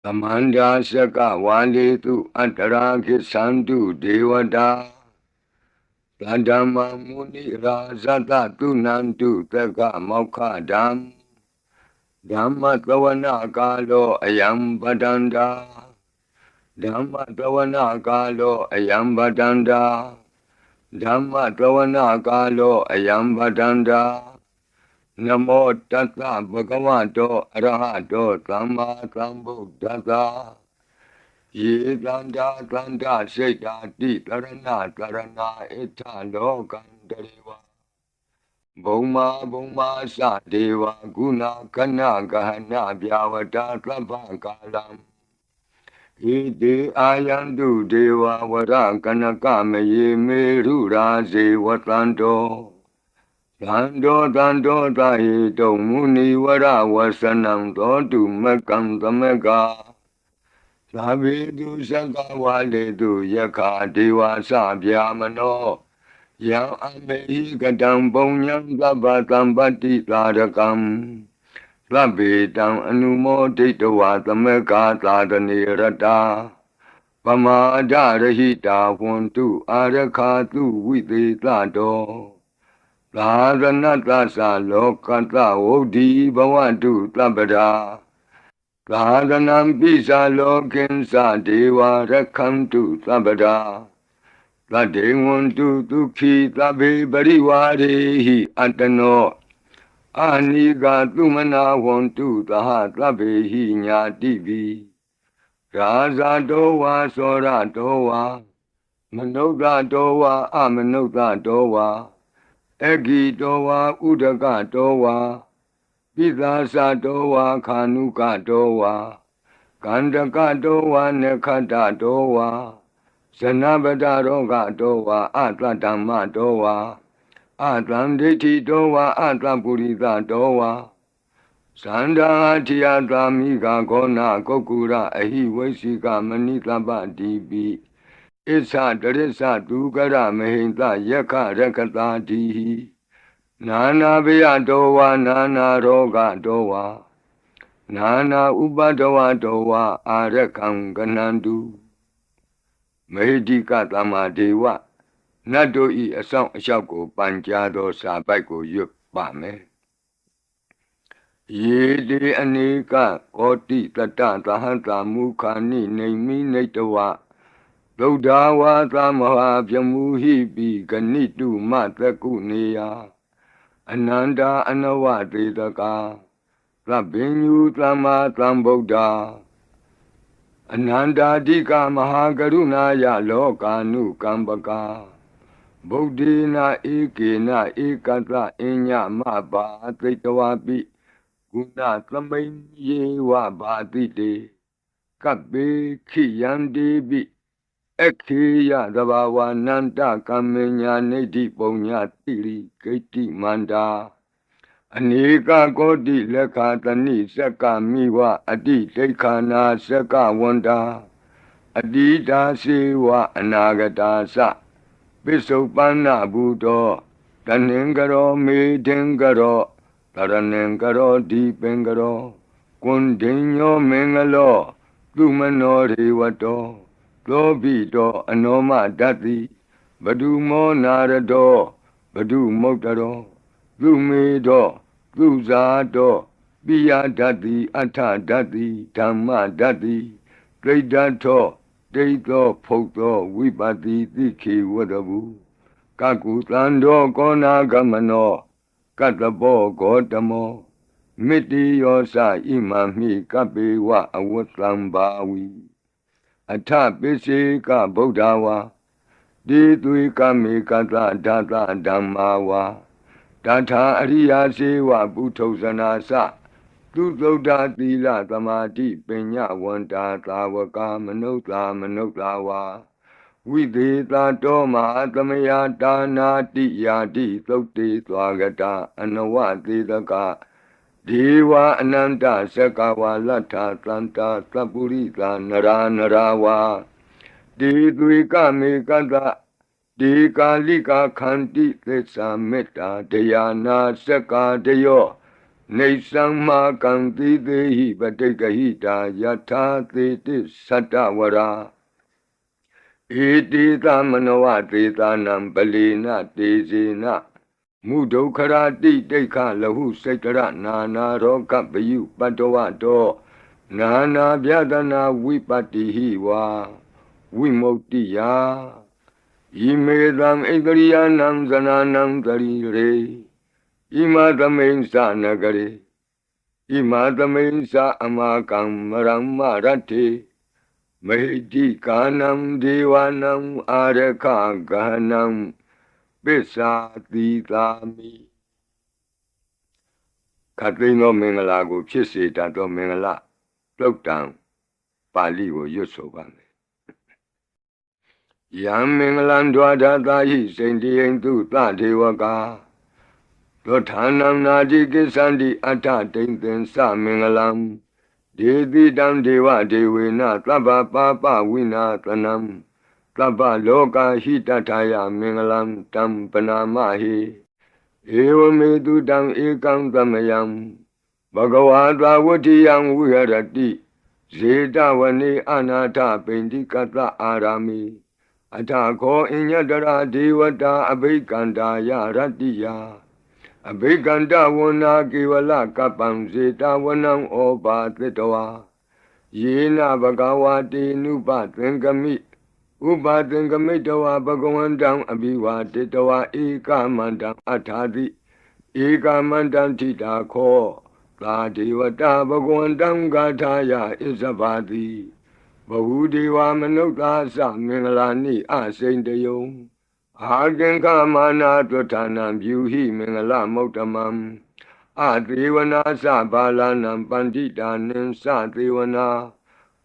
Tamanda saka wali tu antara kisantu dewata Pradama muni razata tu nantu teka mokha dam Dhamma tawana kalo ayam badanda Dhamma tawana kalo ayam badanda Dhamma tawana kalo ayam badanda Namo tassa bhagavato arahato samma sambuddhassa Ye danda danda seta ti tarana tarana etta lokandariva Bhoma bhoma sa deva guna kana gahana vyavata sabha kalam Iti ayantu deva vara kanaka meye meru raze vatanto Dando dando tahi to muni vara vasanam totu makam tamaka Sabidu saka valedu yaka deva sabhyamano Yang amehi kadang punyang sabatam pati tarakam Sabitam anumoditwa tamaka sadani rata Pamadharahita vontu arakatu viditato Sadhanatasa lokata odi bhavantu tabada Sadhanam pisa lokinsa deva rakhantu tabada Tadevantu tukhi tabe parivarehi atano Anika tumana vantu taha tabehi nyativi Raza dova sora dova Manodha dova amanodha dova Egi dova udaka dova Pidasa dova kanuka dova Kandaka dova nekata dova Sanabada roga dova atla dhamma dova Atlam diti dova atla purita dova Sanda atiya dhamika gona kokura ahi vaisika manitaba dibi Isa darisa dugara mahinta yaka rakata dihi Nana viya dova nana roga dova Nana ubadava dova arakam ganandu Mahidika tama dewa Nado i asam asako panjado sabako yup pame Yede aneka koti tata tahanta mukhani naimi naitawa Dodhawa tamaha vyamuhi pi ganitu mataku neya Ananda anawa tetaka Rabinyu tama tambuddha Ananda dika mahagarunaya lokanu kambaka Buddhina ekena ekata inya mabha taitawapi Guna tamaye wa bhatite Kabbe khiyandevi Ekheya dabawa nanda kamenya neti punya tiri keti manda Anika koti lekha tani saka miwa adi tekhana saka wanda Adita sewa anagata sa Pisopana buddho Tanengaro medengaro Taranengaro dipengaro Kundinyo mengalo Tumano rivato Lobito anoma dati Badu mo narado Badu motaro Lumedo Luzado Biya dati Ata dati Dhamma dati Tridato Deito Pokto Vipati Dikhi Wadavu Kaku Tando Kona Gamano Katabo Gotamo Miti Yosa Imami Kapi Wa Awatambawi Atha pisi ka Buddhawa Ditui kami kata data dhammawa Tata ariya sewa buddhosana sa Tutoda tila tamati penya wanta tawaka manutawa Videta toma tamaya tanati yati Tokti swagata anawati taka Deva ananta sakawa latha tanta sapurita nara narawa Didvika mekata Dikalika khanti tesa metta dayana saka dayo နေသမ္မာကံတိသေဟိပတိကဟိတာယထာသေတိသတ္တဝရာဧတိသမနောဝသေသနံပလီနတေဇေနမုဒုက္ခရာတိတိခလဟုစိတ်တရနာနာရောကပယုပတ္တဝတောနာနာဗျာဒနာဝိပတ္တိဟိဝါဝိမုတ္တိယဣမေသံဣန္ဒရိယနံဇနာနံတရိရေဣမသမိန်္စနဂရေဣမသမိန်္စအမကံမရမ္မရတ္ထေမဟိတိကာနံဒေဝနံအာရခဂဟနံပစ္စာတိသာမိခတ်သိမ်းသောမင်္ဂလာကိုဖြစ်စေတတ်သောမင်္ဂလာပြုတ်တံပါဠိကိုရွတ်ဆိုပါမယ်ယံမင်္ဂလံဒွါဒသာဟိစိန္တိယံသူသဒေဝကာသောဌာနံနာတိကိစ္ဆန္တိအဋ္ဌတိန်သင်္သမင်္ဂလံဒေတိတံဒေဝဒေဝေနသဗ္ဗပါပဝိနာသနံသဗ္ဗလောကဟိတထာယမင်္ဂလံတံပနာမဟိဧဝမေတုတံဧကံသမယံဘဂဝါသာဝတ္တိယံဝိဟရတိဇေတဝနေအနာထပိန္တိကတအာရာမိအထခောအညတရာဒေဝတာအဘိကန္တာယရတ္တိယအဘိကန္တဝနာကေဝလကပံဇေတဝနံဩဘာသတ္တဝါယေနဘဂဝါတေနုပသင်္ကမိဥပသင်္ကမိတဝါဘဂဝန္တံအဘိဝါတေတဝါဧကမန္တံအထာတိဧကမန္တံထိတာခောသာဒေဝတာဘဂဝန္တံဂါထာယဣဇဘာတိဘဟုဒေဝမနုဿာသမင်္ဂလာနိအစိန်တယုံအာကင်္ခမာနာတွဋ္ဌာနံဗျူဟိမင်္ဂလမုဒ္ဓမံအသေဝနာသဘာလာနံပန္တိတာနင်္စသေဝနာ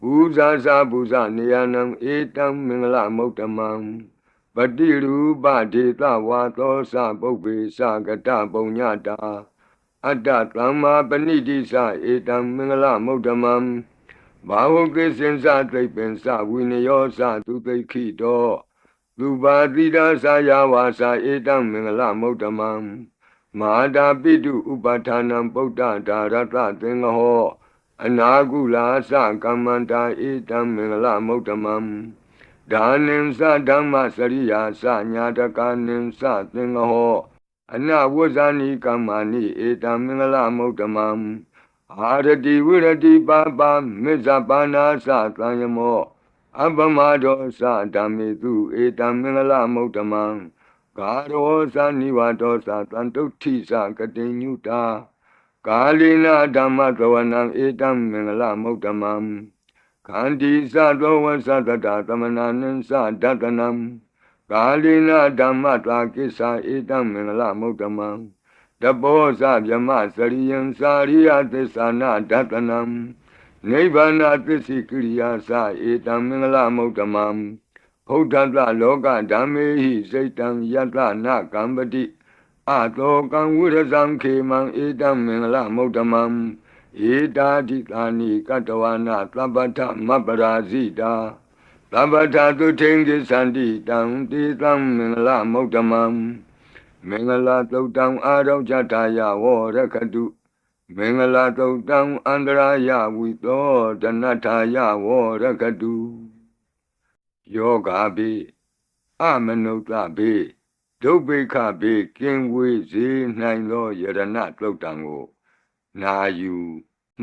ဘူဇာဇာဘူဇာနေယနံဧတံမင်္ဂလမုဒ္ဓမံပတိရူပဒေသဝါသောသပုပ္ပေသကတပုံညတာအတ္တသမ္မာပဏိတိသဧတံမင်္ဂလမုဒ္ဓမံဘာဝကိစင်္စသိပ္ပင်္စဝိနယောသသူသိခိတောသူပါတိဒါသာယဝါစာဧတံမင်္ဂလမုဒ္ဓမံမဟာတာပိတုဥပဌာနံပုဒ္ဒဒါရတသင်္ဃဟောအနာကုလာသကမ္မန္တာဧတံမင်္ဂလမုဒ္ဓမံဒါနင်္စဓမ္မစရိယာသညာတကနင်္စသင်္ဃဟောအနဝဇ္ဇာနိကမ္မာနိဧတံမင်္ဂလမုဒ္ဓမံအာရတိဝိရတိပါပါမေဇပါနာသသံယမောအပမဒောသဓမ္မေတုဧတံမင်္ဂလမုဒ္ဓမံဂါရောသနိဝါဒောသတံတုဋ္ဌိသကတိညုတာကာလိနာဓမ္မသဝနံဧတံမင်္ဂလမုဒ္ဓမံခန္တီသသောဝသတတသမနာနင်္စဒတနံကာလိနာဓမ္မတာကိစ္ဆာဧတံမင်္ဂလမုဒ္ဓမံတဘောဇဗြမစရိယံစာရိယသစ္စာနာဒတနံနိဗ္ဗာနသစ္စိကိရိယာသဧတံမင်္ဂလမုဒ္ဓမံဘုဒ္ဓတလောကဓမ္မေဟိစိတ်တံယတနာကံပတိအတောကံဝိရဇံခေမံဧတံမင်္ဂလမုဒ္ဓမံဧတာတိကာနိကတဝနာသဗ္ဗထမပရာဇိတာသဗ္ဗထသုထိန်ကိသန္တိတံတေတံမင်္ဂလမုဒ္ဓမံမင်္ဂလသုတ်တံအာရောဇထာယဝရခတုမင်္ဂလသုတ်တံအန္တရာယဝိသောတနထာယဝရခတုယောဂါပိအမနုဿပိဒုဗ္ဗေခပိကင်းဝေးစေနိုင်သောယရဏသုတ်တံကိုနာယူ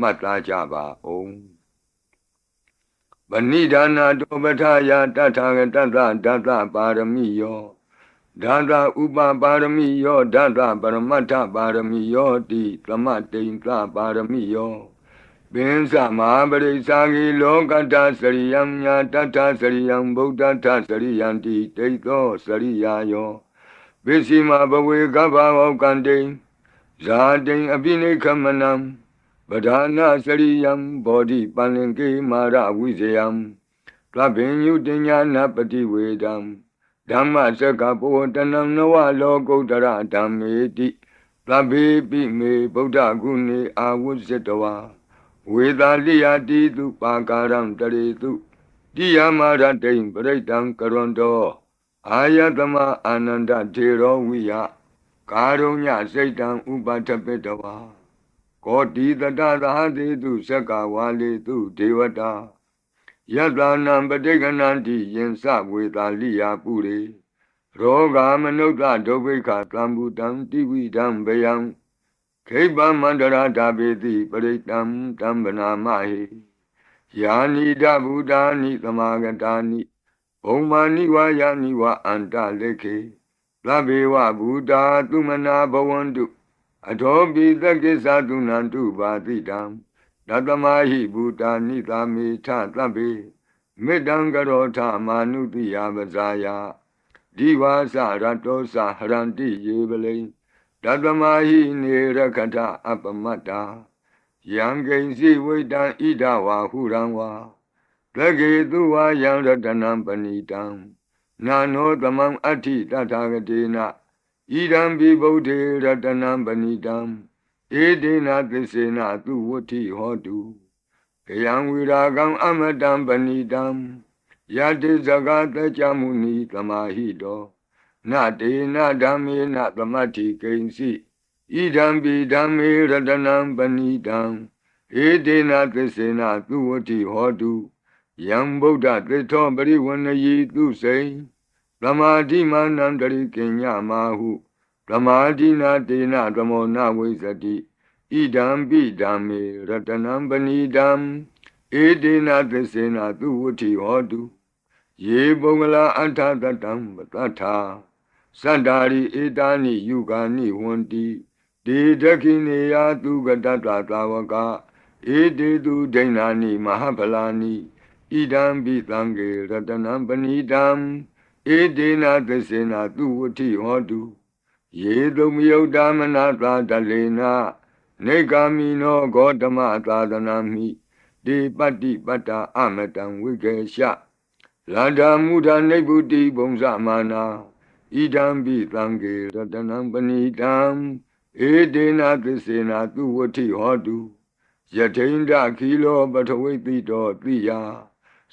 မှတ်သားကြပါဦးဗဏိဒါနာတောပထာယတထာဂတတဒတပါရမိယောဒသဥပပါရမိယောဒသပရမတ္ထပါရမိယောတိသမတိန်သပါရမိယောပင်စမဟာပရိစ္ဆာဂိလောကတ္တစရိယံညာတတ္ထစရိယံဗုဒ္ဓတ္ထစရိယံတိတိသောစရိယာယောပစ္စည်းမဘဝေကဗ္ဗဝကံတိဇာတိအပိနိခမနံပဓာနာစရိယံဘောဓိပန္လင်ကေမာရဝိဇယံသဗ္ဗညုတညာနာပတိဝေဒံဓမ္မစကပောတနံနဝလောကုတ္တရဓမ္မေတိသဗ္ဗေပိမေဗုဒ္ဓဂုဏေအာဝုဇ္ဇတဝါဝေသာလိယတိတုပါကာရံတရေတုတိယမရတိံပရိတံကရွန်တောအာယတမအာနန္ဒထေရောဝိယကာရုညစိတ်တံဥပထပိတဝါ ကောတိတတသာတိတုသက္ကဝါလေတုဒေဝတာယတနံပဋိက္ခဏန္တိယင်္စဝေတာလိယာပုရိရောဂမနုဿဒုဗ္ဗိခသံဘူတံတိဝိဒံဘယံခိဗ္ဗမန္တရာဓာပေတိပရိတံတံဗနာမဟိယာနိဒဗုဒ္ဓာနိသမာဂတာနိဘုံမာနိဝါယာနိဝါအန္တလေခေသဗ္ဗေဝဗုဒ္ဓသုမနာဘဝန္တုအထောပိသကိစ္ဆသုနန္တုပါတိတံတတမဟိဗုဒ္ဓာနိသာမေထသဗ္ဗေမေတ္တံကရောထမာနုတိယပဇာယဒီဝါစရတောစဟရန္တိယေပလိတတမဟိနေရခထအပမတ္တာယံကိဉ္စီဝိတံဣဒဝါဟုရံဝါသကေတုဝါယံရတနံပဏိတံနာနောသမံအဋ္ဌိတထာဂတေနဣဒံဘိဗုဒ္ဓေရတနံပဏိတံဧဒေနသစ္စေနသူဝဋ္ဌိဟောတုကယံဝိရာဂံအမတံပဏိတံယတိဇဂတကြမုနိသမာဟိတောနတေနဓမ္မေနသမတ္ထိကိဉ္စီဣဒံဘိဓမ္မေရတနံပဏိတံဧဒေနသစ္စေနသူဝဋ္ဌိဟောတုယံဗုဒ္ဓသစ္ထောပရိဝဏယိသူစိံသမာဓိမာနံတရိကိညမာဟုသမာဓိနာတေနသမောနဝိဇ္ဇတိဣဒံပိဓမ္မေရတနံပဏိတံဧဒေနသစ္စေနသူဝဋ္ဌိဟောတုယေပုဂ္ဂလာအဋ္ဌတတံပတ္ထာသတ္တာရိဧတာနိယုဂာနိဝန္တိတေဒခိနေယသူကတတ္တသာဝကဧတေတုဒိဏာနိမဟာဖလာနိဣဒံပိသံဃေရတနံပဏိတံဧဒေနသစ္စေနသူဝဋ္ဌိဟောတုယေတုမယုတ်တမနာသာတလေနနေဂာမိနောဂေါတမသာသနာမိတေပတ္တိပတ္တာအမတံဝိကေရှလန္ဓာမုဒ္ဒနိဗ္ဗုတိဘုံဇမာနာဣဒံပိသံဃေရတနံပဏိတံဧဒေနသစ္စေနသူဝဋ္ဌိဟောတုယထိန္ဒခီလောပထဝိတိတောတိယ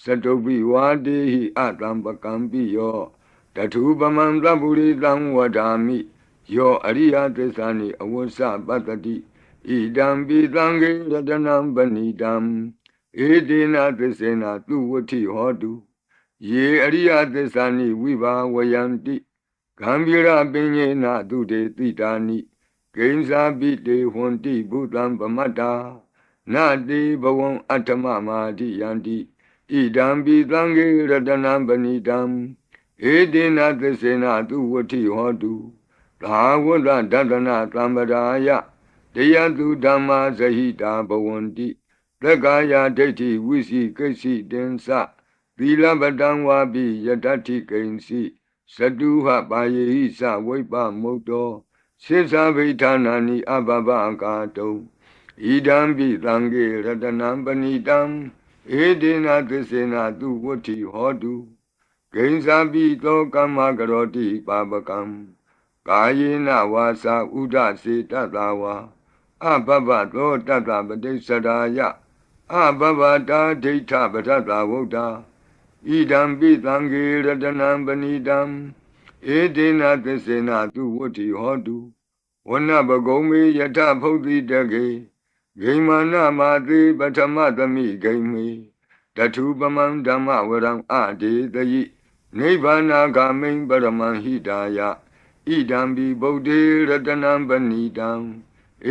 သတုပိဝါတေဟိအတံပကံပိယောတထုပမံသဗ္ဗုရိတံဝဒာမိယောအရိယသစ္စာနိအဝစ္စပတ္တိဣဒံပိသံဃေရတနံပဏိတံဧဒေနသစ္စေနသူဝဋ္ဌိဟောတုယေအရိယသစ္စာနိဝိဘာဝယန္တိဂံဗီရပင်ညေနသူတေတိတာနိကိဉ္စာပိတေဟွန်တိဘုသံပမတ္တာနတေဘဝံအဋ္ဌမမာတိယန္တိဣဒံပိသံဃေရတနံပဏိတံဧဒေနသစ္စေနသူဝဋ္ဌိဟောတုသာဝတ္တဒတနာသံဗရာယတယတုဓမ္မာဇဟိတာဘဝန္တိသက္ကာယဒိဋ္ဌိဝိစီကိစီတင်္စသီလပတံဝါပိယတ္ထိကိဉ္စီသတုဟပါယေဟိသဝိပမုတ်တောစေသဗိဌာနာနိအဘဘကာတုံဣဒံပိသံဃေရတနံပဏိတံဧဒေနသစ္စေနသူဝဋ္ဌိဟောတုကိဉ္စာပိသောကမ္မကရောတိပါပကံကာယေနဝါစာဥဒစေတတဝါအဘဘသောတတပတိစ္ဆရာယအဘဘတာဒိဋ္ဌပထတဝုဒ္ဓဣဒံပိသံဃေရတနံပဏိတံဧဒေနသစ္စေနသူဝဋ္ဌိဟောတုဝနပဂုံမေယထဖုတ်တိတကေဂိမာနမာတိပထမသမိဂိမေတထုပမံဓမ္မဝရံအဒေတယိနိဗ္ဗာနာဂာမိံပရမံဟိတာယဣဒံပိဗုဒ္ဓေရတနံပဏိတံ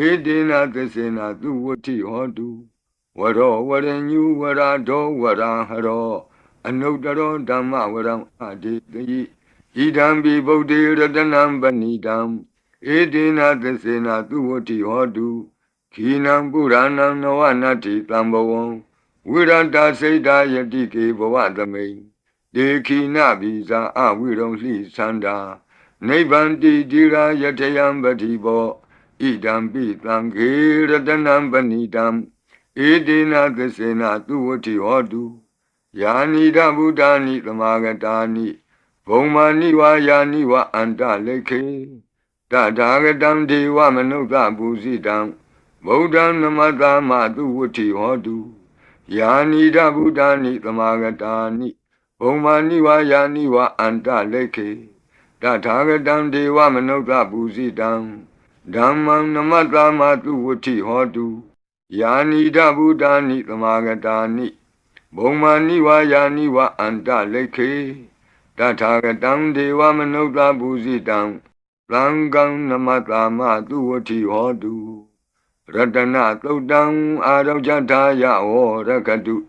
ဧဒေနသစ္စေနသူဝဋ္ဌိဟောတုဝရောဝရညုဝရဒောဝရဟရောအနုတ္တရောဓမ္မဝရံအဒေတယိဣဒံပိဗုဒ္ဓေရတနံပဏိတံဧဒေနသစ္စေနသူဝဋ္ဌိဟောတုခိနံပုရဏံနဝနတ္ထိတံဘဝံဝိရတစိတ်တာယတိကေဘဝသမိန်ဒေခိနဘိဇာအဝိရုံလှိသန္တာနိဗ္ဗန္တိတိရာယထယံပတိဘောဣဒံပိသံဃေရတနံပဏိတံဧဒေနသစ္စေနသူဝဋ္ဌိဟောတုယာနိဒဗုဒ္ဓာနိသမာဂတာနိဘုံမာနိဝါယာနိဝအန္တလေခေတထာဂတံဒေဝမနုဿပုစိတံဗုဒ္ဓံနမတမသူဝဋ္ဌိဟောတုယာနိဒဗုဒ္ဓာနိသမာဂတာနိဘုံမာနိဝါယာနိဝအန္တလေခေတထာဂတံဒေဝမနုဿပုစိတံ Dhammam namatama tu vuti hotu Yani da buddhani tamagatani Bhomani wa yani wa anta lekhe Tathagatam deva manutta bhusitam Langam namatama tu vuti hotu Ratana Todam Arajataya O Rakadu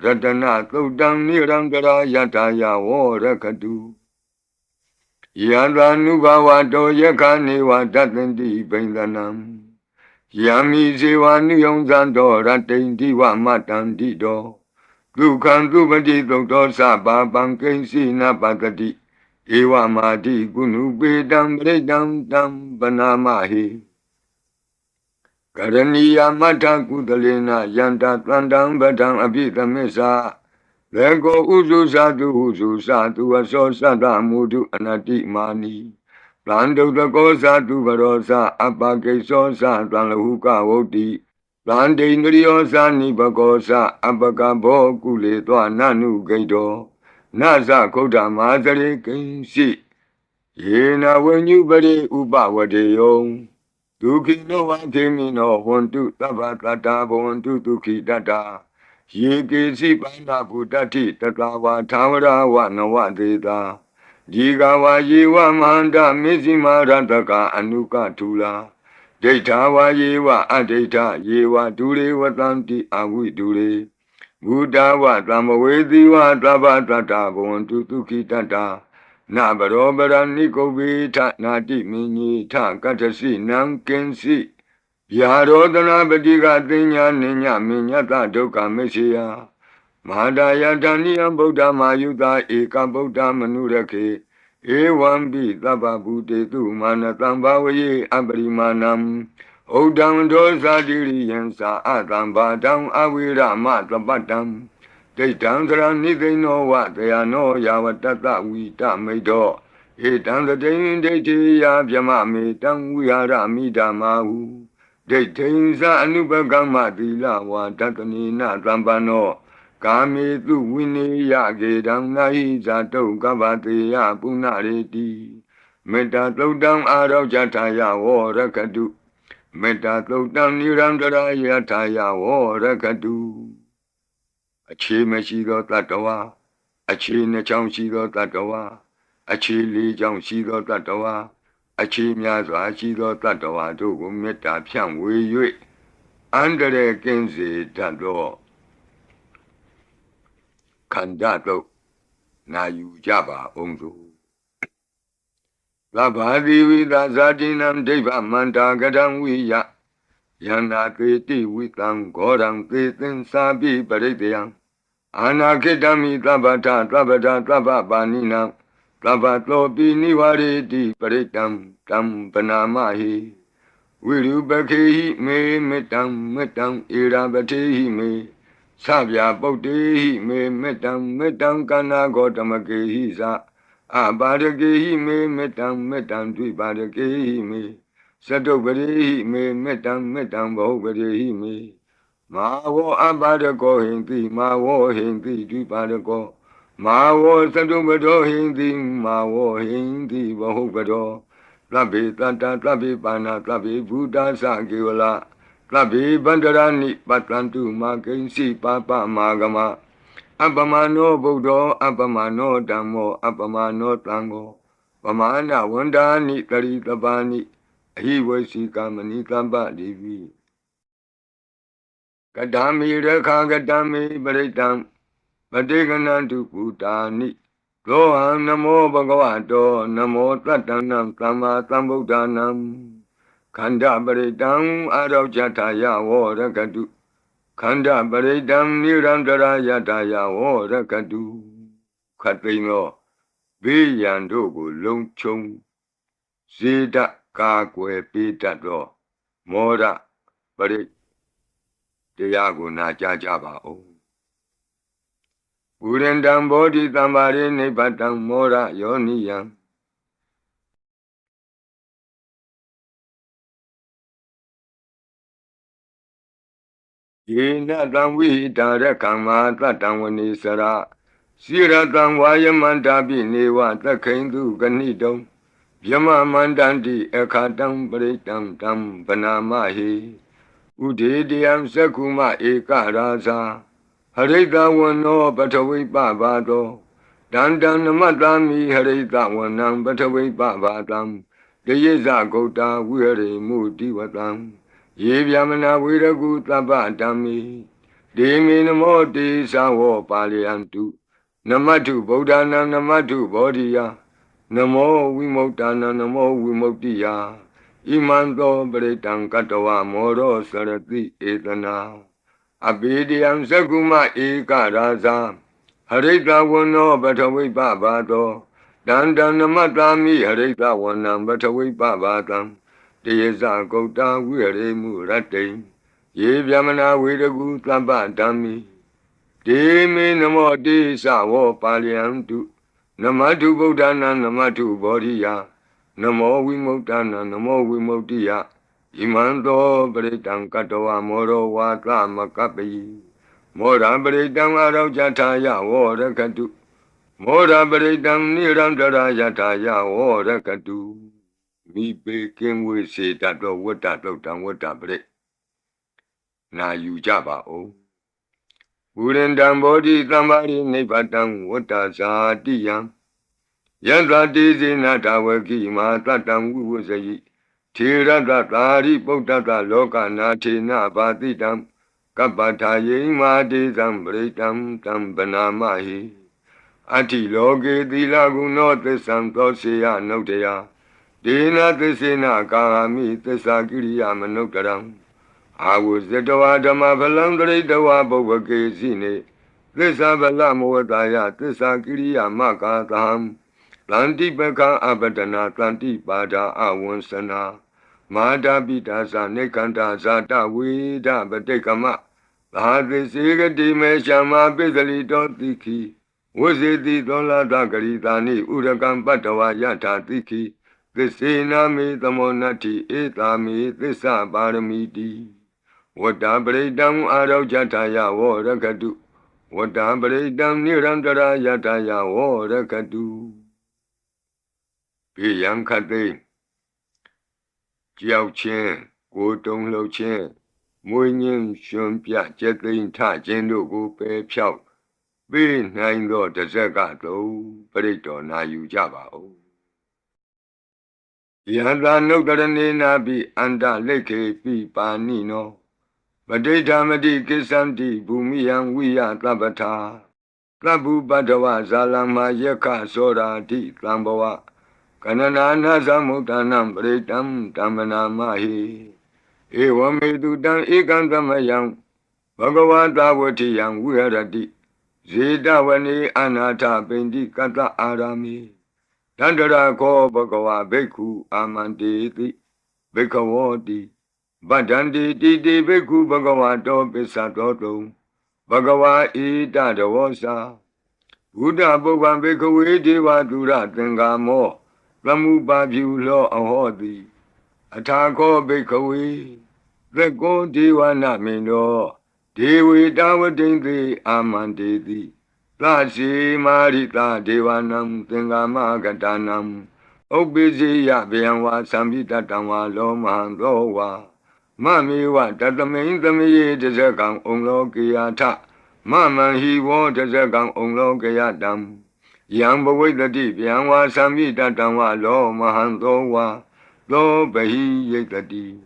Ratana Todam Nirangara Yataya O Rakadu Yadvanubhavato Yakaniva Datanti Bendanam Yami Zivani Yonzando Ratanti Vamatanti Do Dukhan Dupati Doktor Sabha Bankensi Napatati Ewa Mati Gunu Bedam Bredam Tam Banamahi Karaniya Mata Kudalena Yanta Tlandam Badam Abhitamesa Lego Uzu Sadu Aso Sada Mudu Anati Mani Lando the Gosa tu Varosa Apake Sosa Tlahuka Voti Lande Nuriosa Nibagosa Apakabo Kule Tua Nanu Gaido Nasa Kota Mazare Kinsi Yena when you bade Uba Wadeo Tuki no one came in or one to Tabatata one to Tuki Data Yeke si Pana Putati Tatawa Tawara Wana Deta Jigawa Yewa Manda Mizima Rantaka Anuka Tula Data wa Yewa Adeta Yewa Dure Watanti Awi Dure Buddha wa Tamawedi wa Tabatata Bon Tuki Tata Nabarobara Nikobi Ta Nati Mini Ta Katasi Nam Kensi Yarodana Badiga Dinya Ninya Minyata Doka Messiah Madaya Daniya Buddha Mayuda Eka Buddha Manurake Ewan Bi Taba Bute Tu Manatambavaye Abrimanam Odam Dosa Diri Yensa Atamba Dam Awira Matabatam They down the run, they know what they are no Yawatata we Tamido. It down the day they Yamami, Dam we are Amidamahu. They tains Anubagama Dila, one Tatanina Zambano. Kami tu Winnie Yagi down Naiza to Gavati Punareti. Meta throw down out of Jataya or Rakadu. Meta throw down Nirandara Yataya or Rakadu. Achi Meshido Tatawa, Achi Nechamshido Tatawa, Achi Li Jamshido Tatawa, Achi Miazo Achido Tatawa, to Meta Pian Wei Yui, under the Genzi Tado Kandato, Nayu Jaba Onzu. Labadi with Azadinam Deva Manda Gadam Wiya, Yana Keti with Angoram Kitin Sabi Baridian. Anaketami tabata tabanina tabato biniwari di paritam tam panamahi Wirubaki me metam irabati me Sabya Boti me metam kana gotamaki sa Abadaki me metam dvibadaki me Sadobari me metam bobari me Mawo Abadako Hindi, Mawo Hindi, Dubadako, Mawo Sadubado Hindi, Mawo Hindi, Bahubado, Tlabi Tata, Tlabi Pana, Tlabi Buddha Sakiola, Tlabi Bandarani, Patlantu, Makensi, Papa Magama, Abamano Budo, Abamano Damo, Abamano Tango, Pamana Wandani, Taritabani, he was Sikamani Tamba Devi. Kadami Raka Gadami Baritam Padiganantu Putani Loham Namo Bhagavato Namo Tatanam Tama Tambudanam Kanda Baritam Adav Jataya Rakadu Kanda Baritam Nirandara Yataya Rakadu Katrino Viyandugu Lungchung Sida Kakwe Pitado Mora Barit Tiago na Jajaba O Urendam Bodhi Tambari Nipatam Mora Yoniyam Yena Damwi Tarakama Tatangwani Sara Siratam Wayamantabi Newa Takendu Ganidom Yama mandanti ekatam paritam tam panamahi Udidiyam sakuma eka rasa Harita wano batawi babado Dandan namatami harita wanam batawi babadam Dayeza gota wiri mudiwatam Yevyamana viragu tabadami Demi namoti sawo paliantu Namatu bodhana namatu bodhiya Namo Vimokdana Namo Vimoktiya Imanto Bretang Katawa Moro Sarati Etana Abhidiyam Sakuma Eka Rasa Harita Wano Batawi Babato Dandan Namatami Harita Wanam Batawi Babatam Deyesa Gota Vire Murate Yevyamana Viragu Tabadami Demi Namo Desa Wo Paliantu Namatu Bodhana Namatu Bodhiya Namo Vimokdana Namo Vimoktiya Imanto Bretang Katawa Moro Wata Makapi Mora Bretang Arajataya Warakatu Mora Bretang Nirandara Yataya Warakatu Mi Peking we say that the water down water break Na Yujaba O Urendam Bodhi Tambari Nipatam Wata Satiyam Yandra Dizi Natawaki Matatam Wuzayi Tirata Tari Potata Loka Natina Batitam Kapataye Madizam Bretam Tambanamahi Ati Loge Dilaguno Tesantosia Notea Dina Tesina Kami Tesakiriya Manokaram I was the Dawadama Valandre Dawa Bovake Zine Tesa Valamovataya Tesakiriya Makatam Tanti Beka Abadana Tanti Bada Awansana Mada Bidasa Nekanta Zata Vida Batekama Lahadi Siga Dime Shama Bezali Dotiki Was it the Dola Dagaritani Urakan Batawa Yata Tiki Kristina me the monati etami Tesa Baramiti Wata Bredam Arau Jataya Warakadu Wata Bredam Nirandara Yataya Warakadu Yang Kate Jiao Chen, Go Dong Lo Chen, Mui Ning Shun Pia Jetlin Ta Jen Lu Gu Pe Piao, Be Nine Lo De Zega Do, Preto Na Yu Java O. Yanda no Darani Bi Anda Leke Pi Pa Nino, Badeta Madi Kisanti Bumiyang Wia Tabata, Tabu Badawa Zalama Yeka Sora Di Lamboa. Kanana Samutanam Bretam Tamana Mahi Ewamedudan Ikantamayam Bhagavata Vatiyam Virati Zedavani Anata Bendi Kata Arami Dandara Ko Bhagava Beku Amanditi Bekavoti Badandi Didi Beku Bhagavato Pesatoto Bhagava Ita Davosa Buddha Bhagavan Bekawe Deva Dura Tengamo Lamuba Bulo Ahodi Atako Bekawe Veko Diwana Mino Dewi Dawadindi Amandidi Plashi Marita Devanam Tengama Gatanam Obizi Yabianwa Sambita Tangwa Loman Lowa Mamiwa Tatamin Tamiye Desekang Onglo Kiyata Mama he wanted Desekang Onglo Kiyadam Yang Baway the deep, Yang was Samita Tangwa, Lo Mahandowa, Lo Bahi Yetati.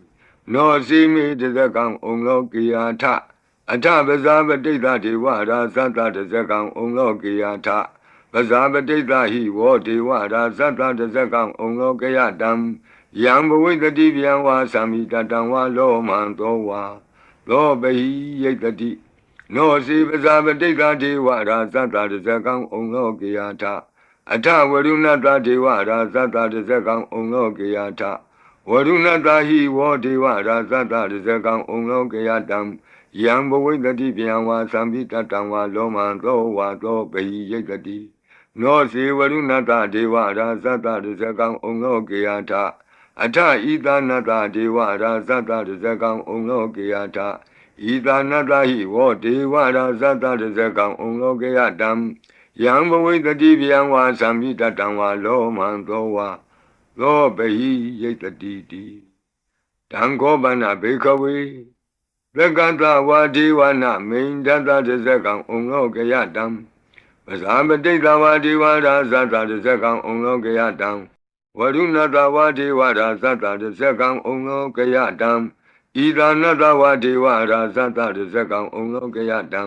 No see me to the Gang Onglokiata. Ata Bazaba Data Diwada Sata to the Gang Onglokiata. Bazaba Data he war Diwada Sata to the Gang Onglokiatam. Yang Baway the deep, Yang was Samita Tangwa, Lo Mahandowa, Lo Bahi Yetati. No see Bazaba Data Diwada Sata to the Gang Onglokiata. Ata Varunata Diwada Sata to the Gang Onglokiata. Varunata he war Diwada Sata to the Gang Onglokiatam. Yang Baway the deep, Yang was Samita Tangwa, Lo Mahandowa, Lo Bahi Yetati. No see Varunata Diwada Sata to the Gang Onglokiata. Ata Ida Nata Diwada Sata to the Gang Onglokiata. Ida Natahi, what Devada Zata de Zekang Onglokeatam, Yang Baway the Divian was Samita Tangwa, Lo Mandowa, သောပဟိယိတတိတိတံခောပနဘေခဝေသက္ကတဝါဒေဝနာမိန်တတတဇကံဩလောကယတံပဇာပတိတဝါဒေဝရာသတတဇကံဩလောကယတံဝရုဏတဝါဒေဝရာသတတဇကံဩလောကယတံဣဒာနတဝါဒေဝရာသတတဇကံဩလောကယတံ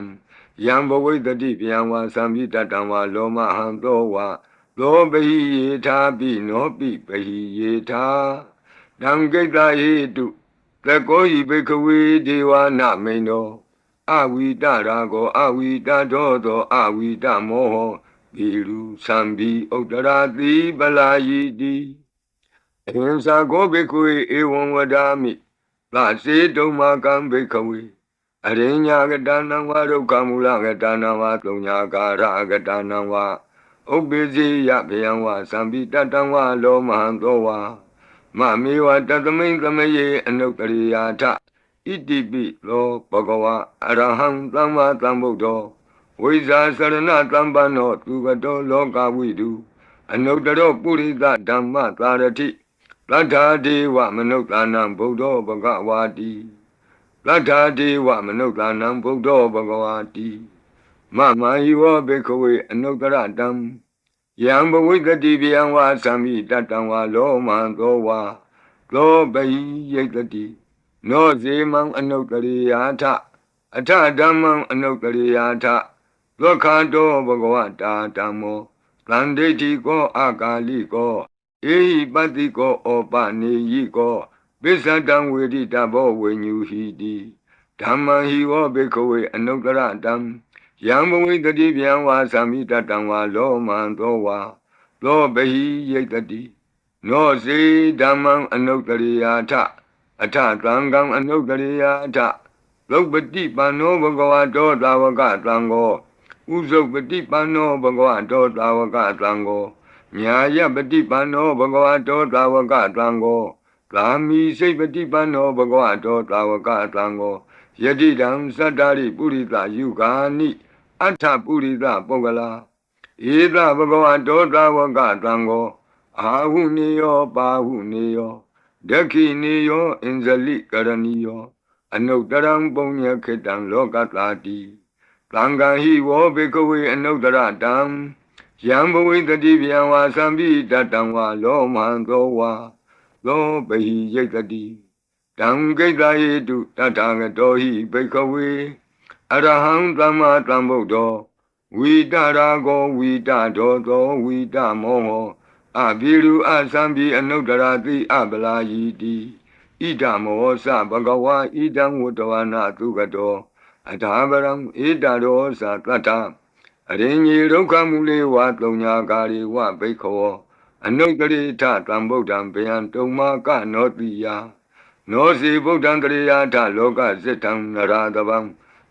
ယံဘဝိတတိဗျံဝါသံပိတတံဝါလောမဟံသောဝါသောပဟိယေထာပိနောပိပဟိယေထာတံကိတ္တဟိတုသကောဟိဘေခဝေဒေဝနာမိန်တောအဝိတရာကောအဝိတဒောသောအဝိတမောဟောဘီရုသံဘီဥတ္တရာတိပလာယိတိအဟိံစာကောဘေခဝေဧဝံဝဒာမိသစေတုံမာကံဘေခဝေအရိညာကတနံဝဒုက္ခမူလကတနံဝသုံးညာကာရကတနံဝဥပ္ပေဇိယဗျံဝသံပိတတံဝလောမဟံသောဝမမေဝတသမိန်သမယေအနုတ္တရိယာထဣတိပိလောဘဂဝါအရဟံသမ္မာသမ္ဗုဒ္ဓောဝိဇာစရဏသမ္ပန္နောသူကတောလောကဝိတုအနုတ္တရောပုရိသဓမ္မသာရတိသတ္ထာဒေဝမနုဿာနံဗုဒ္ဓောဘဂဝါတိသတ္ထာဒေဝမနုဿာနံဗုဒ္ဓောဘဂဝါတိမမဟိဝဘေခဝေအနုတ္တရတံယံဘဝိတတိဗျံဝါသံမိတတံဝါလောမံသောဝါသောပဟိယိတတိနောဇေမံအနုတ္တရိယာထအထဓမ္မံအနုတ္တရိယာထသောခန္တောဘဂဝတာဓမ္မောသန္ဒိဋ္ဌိကောအာကာလိကောဧဟိပတ္တိကောဩပနေယိကောပိစ္ဆတံဝေဒိတဘောဝေညူဟိတိဓမ္မံဟိဝဘေခဝေအနုတ္တရတံယံဘဝိတတိဗျံဝါသံမိတတံဝါလောမံသောဝါသောပဟိယိတတိနောစေဓမ္မံအနုတ္တရိယာထအထသံဃံအနုတ္တရိယာထသုပတိပန္နောဘဂဝတောသာဝကသံဃောဥဇုပတိပန္နောဘဂဝတောသာဝကသံဃောညာယပတိပန္နောဘဂဝတောသာဝကသံဃောကာမိစိတ်ပတိပန္နောဘဂဝတောသာဝကသံဃောယတိတံသတ္တရိပုရိသယုဂာနိအထပုရိသပုဂ္ဂလာဧသဘဂဝတောသာဝကသံဃောအာဟုနေယောပါဟုနေယောဒက္ခိနေယောအင်ဇလိကရဏီယောအနုတ္တရံပုညခေတံလောကတာတိသံဃာဟိဝောဘေကဝေအနုတ္တရတံယံဘဝိတတိဗျံဝါသံပိတတံဝါလောမံသောဝါသောပဟိယိတတိတံကိတ္တယေတုတထာဂတောဟိဘေကဝေအရဟံသမ္မာသမ္ဗုဒ္ဓောဝိတရာဂောဝိတဒောသောဝိတမောဟောအဘိရုအသံပိအနုတ္တရာတိအပလာယိတိဣဒမောသဘဂဝါဣဒံဝတ္တဝနာသုကတောအထာပရံဣဒရောသတတ္ထအရိညေဒုက္ခမူလေဝသုံးညာကာရိဝဘိက္ခောအနုတ္တရိထသံဗုဒ္ဓံဗျံတုံမာကနောတိယနောစီဗုဒ္ဓံတရိယာထလောကစိတ္တံနရတဗံ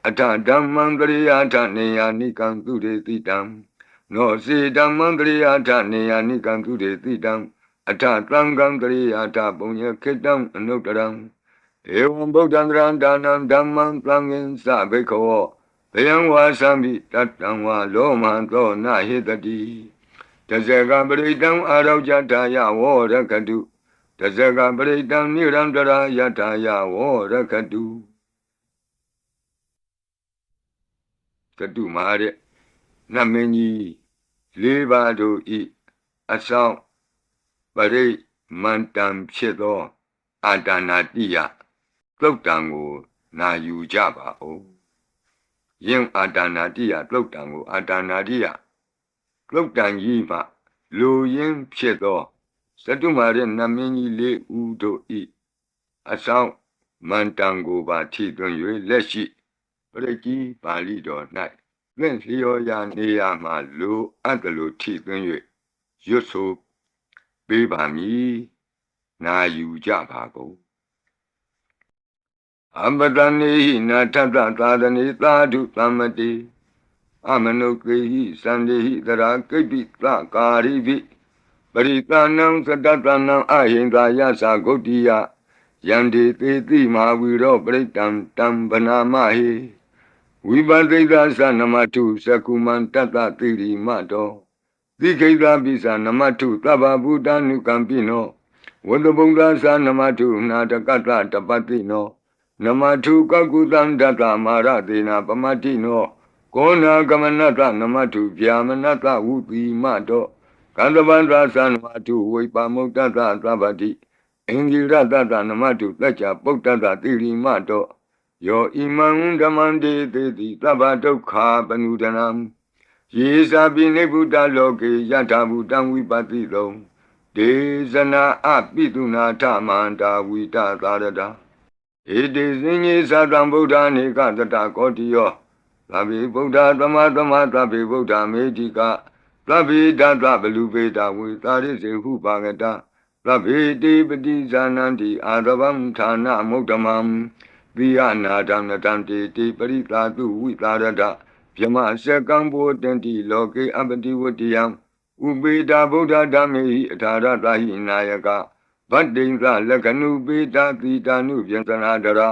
အထဓမ္မံတရိယာထနေယာနိကံသူရေတိတံနောစေဓမ္မံတရိယာထနေယာနိကံသူရေတိတံအထသံဃံတရိယာထပုညခေတံအနုတ္တရံဧဝံဗုဒ္ဓံတရံဒါနံဓမ္မံသံဃင်္စဘိက္ခောဘယံဝါသံပိတတံဝါလောမံသောနဟိတတိတဇဂပရိတံအာရောကြတာယဝောရကတုတဇဂပရိတံနိရံတရာယတာယဝောရကတုကတုမှာတဲ့နတ်မင်းကြီးလေးပါးတို့ဤအဆောင်ပရိမန္တံဖြစ်သောအာတနာတိယသုတ်တံကိုနာယူကြပါဦးယင်အာတနာတိယသုတ်တံကိုအာတနာတိယသုတ်တံကြီးမှလူရင်းဖြစ်သောသတ္တုမာရဲ့နတ်မင်းကြီးလေးဦးတို့ဤအဆောင်မန္တံကိုပါထိသွင်း၍လက်ရှိပရိကြီးပါဠိတော်၌သင်လျော်ရာနေရာမှာလူအပ်တယ်လို့ထိသွင်း၍ရွတ်ဆိုပေးပါမည်နာယူကြပါကုန်အမတနေဟိနာထတသာသနေသာဓုသမ္မတိအမနုကေဟိသန္တိဟိသရာကိပိသကာရိပိပရိသနံသတ္တတနံအဟိန္ဒာယသဂုတ်တိယယန္တိသေတိမဟာဝီရောပရိတံတံဗနာမဟိဝိပသိတသနမတုသကုမံတတ္တတိရိမတော တိခိတပိစာနမထုသဗ္ဗဗုဒ္ဓနုကံပိနောဝတ္တဗုဒ္ဓသာနမထုနာတကတ္တတပတိနောနမထုကကုသံဒတ္တမာရသေနာပမတိနောကောနာကမနတနမထုဗျာမနတဝုတိမတောကန္တဗန္ဒသာနမထုဝိပါမုတ်တတသဗ္ဗတိအင်္ဂိရတတနမထုတ္ကြပုတ္တတတိရိမတောယောဣမံဓမ္မံတေတိသဗ္ဗဒုက္ခပနုဒနံယေသာပိနိဗ္ဗုတလောကေယထာဘူတံဝိပတိတုံဒေဇနာအပိတုနာထမန္တာဝိတသာရတာဧတေစဉ္ညေသတံဗုဒ္ဓနေကတတကောတိယောသဗ္ဗေဗုဒ္ဓသမသမသဗ္ဗေဗုဒ္ဓမေတိကသဗ္ဗေဓတဘလူပေတဝေသာရိစေဟုပါကတသဗ္ဗေတိပတိဇာနန္တိအာရဗံဌာနမုဒ္ဓမံသီယနာတံနတံတေတိပရိသာတုဝိသာရတဗြဟ္မစကံဘောတန္တိလောကေအပတိဝတ္တယံဥပေတာဗုဒ္ဓဓမ္မေဟိအထာရတဟိနာယကဗတ္တိံသလက္ခဏုပေတာတိတာနုဗျံသနာဒရာ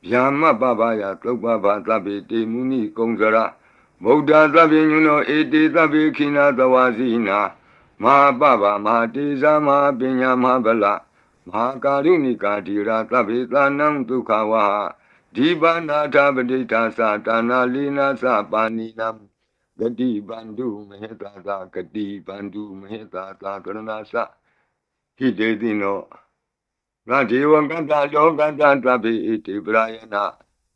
ဗျာမပပယသုပ္ပဘာသဗ္ဗေတေမုနိကုံစရဗုဒ္ဓသဗ္ဗေညုနောဧတေသဗ္ဗေခိနာသဝါစီနာမဟာပပမဟာတေဇာမဟာပညာမဟာဗလမဟာကာရုဏိကာတိရာသဗ္ဗေသာနံဒုက္ခဝါဒီဘာနာထပဋိဌာသတာနာလိနာသပါဏိနံဂတိဗန္ဓုမဟေတာသာဂတိဗန္ဓုမဟေတာသာကရဏာသဟိတေတိနောငါဒေဝကတ္တလောကတ္တသဗ္ဗေဣတိပရာယနာ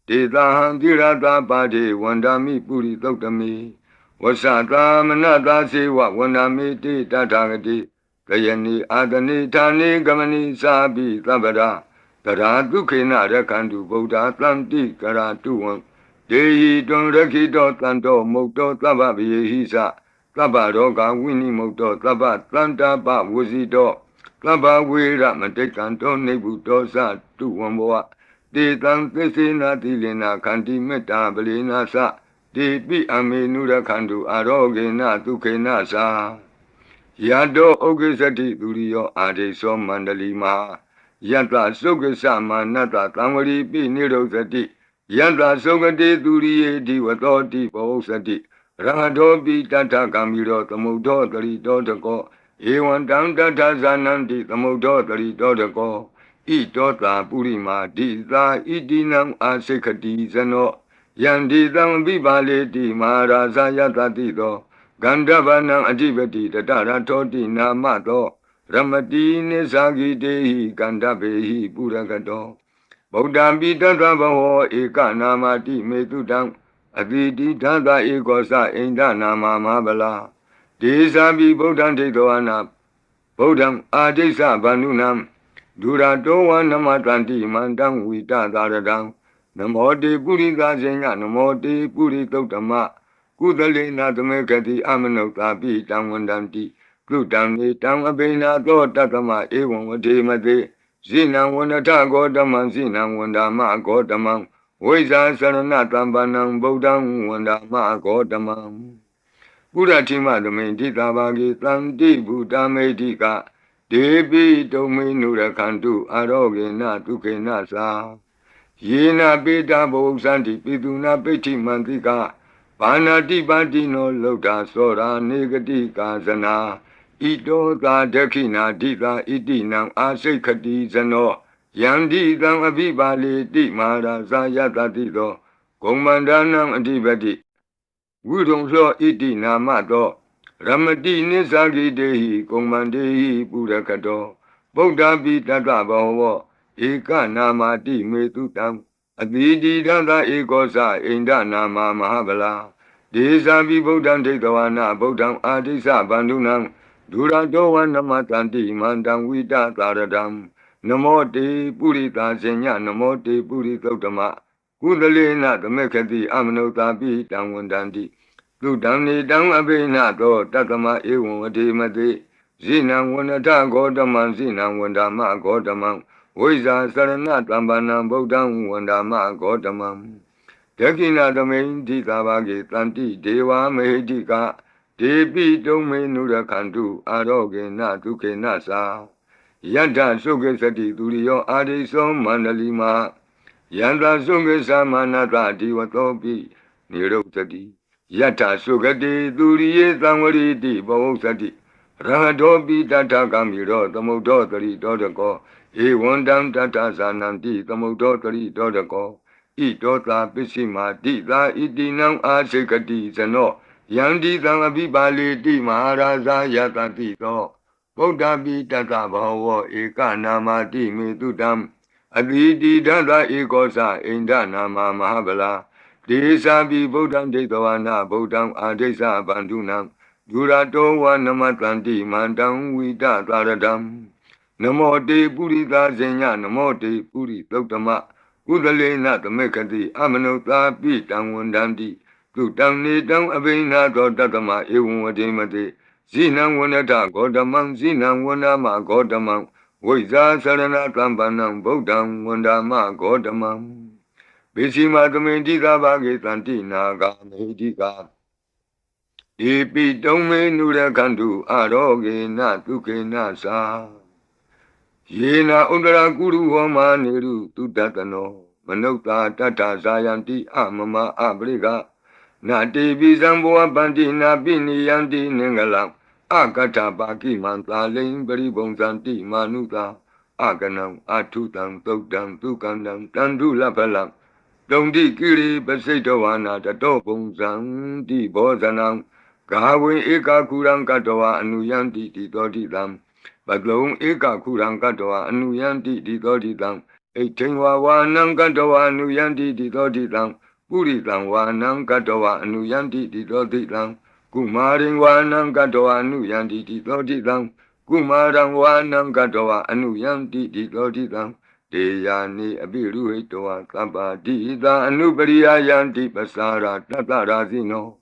ဒေသဟံသီရတာပါတိဝန္ဒာမိပုရိသုတ်တမိဝဆတာမနတာစေဝဝန္ဒာမိတိတထာဂတိကယနိအာတနိဌာနိကမနိသာပိသဗ္ဗရာတရာဒုခေနရခန္တုဗုဒ္ဓသံတိကရာတုဝံဒေဟိတွံရခိတောတန္တောမုတ်တောသဗ္ဗဗယေဟိသသဗ္ဗရောဂဝိနိမုတ်တောသဗ္ဗတန္တာပဝဇိတောသဗ္ဗဝေရမတိကံတောနိဗ္ဗုတောသတုဝံဘောတေတံသစ္စေနာတိလေနာခန္တိမေတ္တာပလေနာသတေပိအမေနုရခန္တုအာရောဂေနဒုခေနသာယတောဩဂိသတိသူရိယောအာဒိသောမန္တလီမယတ္တသုက္ကသမနတ္တသံဝရိပိနိရောဓတိယတ္တသုက္ကတိသူရိယေဒီဝတောတိဘောဇတိရဟတောပိတတ္ထကံမိရောသမုဒ္ဒောတရိတောတကောဧဝံတံတထဇာနန္တိသမုဒ္ဒောတရိတောတကောဣတောတာပုရိမာဒိသာဣတိနံအာစိခတိဇနောယန္တိသံပိပါလေတိမဟာရာဇယတတိသောဂန္ဓဗနံအဓိပတိတတရထောတိနာမသောရမတိနိသဂိတေဟိကန္ဓဗေဟိပုရကတောဗုဒ္ဓံပိတတဗဟောဧကနာမတိမေတုတံအတိတိဓာတဧကောသအိန္ဒနာမမဟာဗလာဒေသပိဗုဒ္ဓံဒိဋ္ဌဝနာဗုဒ္ဓံအာဒိဋ္ဌဗန္ဓုနံဒုရတောဝနမတန္တိမန္တံဝိတသာရတံနမောတေပုရိသဇေညနမောတေပုရိသုတ်တမကုသလေနာသမေကတိအမနုဿာပိတံဝန္တံတိပြုတံနေတံအဘိနာသောတတမဧဝံဝတိမတိဇိနံဝန္တထဂောတမံဇိနံဝန္ဒာမဂောတမံဝိဇာသရဏတံပန္နံဗုဒ္ဓံဝန္ဒာမဂောတမံပုရတိမသမိန်တိတာဘာဂေသံတိဗုဒ္ဓမေတိကဒေပိတုံမေနုရခန္တုအာရောဂေနဒုခေနသာယေနပိတာဘုဇန္တိပိတုနာပိဋ္ဌိမန္တိကဘာနာတိပါတိနောလုဒ္ဓသောရာနေဂတိကာဇနာဣတောသာဒခိနာဒိသာဣတိနံအာစိခတိဇနောယန္တိတံအဘိပါလေတိမဟာရာဇယတတိသောဂုံမန္ဒနံအဓိပတိဝိရုံသောဣတိနာမသောရမတိနိသဂိတေဟိကုံမန္တေဟိပုရကတောဗုဒ္ဓပိတတဘောဝဧကနာမတိမေတုတံအတိတိဓာတဧကောသအိန္ဒနာမမဟာဗလာဒေသပိဗုဒ္ဓံဒိဋ္ဌဝနာဗုဒ္ဓံအာဒိသဗန္ဓုနံဒုရတောဝနမတန္တိမန္တံဝိတသာရတံနမောတေပုရိသာဇေညနမောတေပုရိသုတ်တမကုသလေနသမေခတိအမနုဿာပိတံဝန္တန္တိသုတံနေတံအဘိနသောတတမဧဝံဝတိမတိဇိနံဝန္တထဂောတမံဇိနံဝန္ဒာမဂောတမံဝိဇာသရဏတံပန္နံဗုဒ္ဓံဝန္ဒာမဂောတမံဒခိနာသမိန်တိသာဘာဂေတန္တိဒေဝမေဟိတိကဒေပိတုံမေနုရခန္တုအာရောဂေနဒုခေနသာယတ္ထသုခေသတိသူရိယောအာရိသောမန္တလီမယန္တသုခေသမနတဒီဝတောပိနိရုဒ္ဓတိ Yata Sugati Duriye Samwariti Bhavosati Rahadopi Tata Kamiro Tamodotari Dodako E Wandam Tata Sananti Tamodotari Dodako E Dota Pisima Dita Itinam Asekati Zano Yandi Samabibali Di Maharaja Yatati Do Bodhabi Tata Bhava Eka Namati Mitudam Aditi Tata Ekosa Inda Nama Mahabala Desabi Bodham Detavana Bodham Adesa Bandunam Durato wa Namatanti Mandam Vita Taradam Namo Te Purita Zenya Namo Te Puri Totama Udalena Tamekati Amanota Pitam Wandandi Tutam Nitam Avena Tatama Ewademate Zinam Wanata Godamam Zinam Wanama Godamam Voiza Sarana Tambanam Bodham Wandama Godamam Bishima Tumendika Bhagi Tanti Naga Medika Ipi Tome Nura Kandu Aroge Na Tuke Nasa Yena Undara Guru Homa Niru Tutatano Manota Tata Zayanti Amama Abriga Nati Bizamboa Bandi Nabini Yanti Ningalam Akata Baki Manta Ling Beribonzanti Manuta Aganam Atutam Tokdam Tukandam Tandu Lapalam Dondi Kiri Basitowana Tato Bongzang Di Bozanam Gawin Eka Kurang Katoa Anuyanti Di Dodidam Baglong Eka Kurang Katoa Anuyanti Di Dodidam Etingwa Wanang Katoa Anuyanti Di Dodidam Puritang Wanang Katoa Anuyanti Di Dodidam Kumaring Wanang Katoa Anuyanti Di Dodidam Kumarang Wanang Katoa Anuyanti Di Dodidam Deyani Abiru Hitoa Kaba Dida Anubariya Yanti Pasara Tatarazino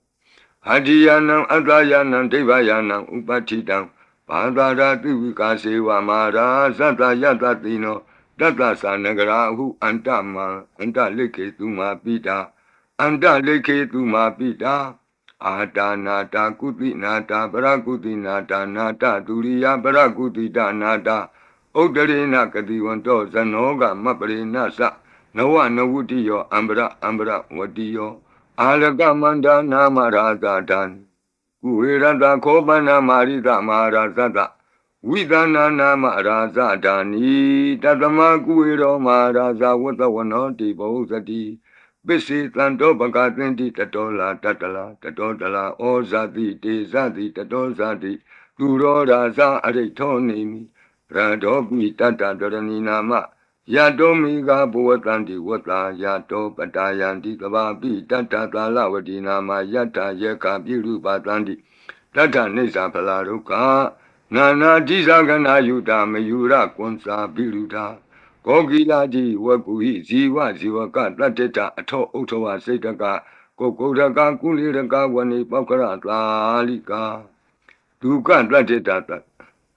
Hadiyanam Adayanam Devayanam Upatidam Padara Tivikasiwa Mara Sata Yatatino Tata Sanagarahu Antama Anta Leke Tuma Pita Anta Leke Tuma Pita Ata Nata Kuti Nata Barakuti Nata Nata Turiya Barakuti Nata Odarina Kadiwanto Zanoga Maparina Sa Nawa Nawutiyo Ambra Wadiyo Alaga Manda Namaraza Dan Kuirada Kobana Marida Marazada Vidana Namaraza Dani Tatama Kuiro Maraza Watawanoti Bosati Bisi Tanto Bakatinti Tatola Tatala Ozati Tezati Tatozati Turora Za Aritonimi Radobi Tata Doraninama Yadomiga Buatanti Wata Yato Patayanti Kababi Tata Talawadinama Yata Yeka Biru Batanti Tata Nisa Palaruka Nana Jizagana Yuta Mayura Konsa Biruta Kogilaji Wakui Ziwa Ziwaka Tateta Ato Otowa Setaka Kokodaka Kuliraka Wani Pakara Lalika Duka Tateta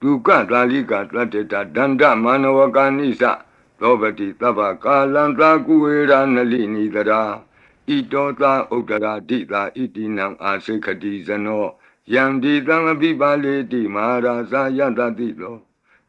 Duka Dalika Tlateta Danda Manawakanisa Robati Tava Kalanta Kuera Nalini Dara Itota Otara Dita Itinam Asekati Zano Yandi Tangabibale Di Maharaza Yata Dito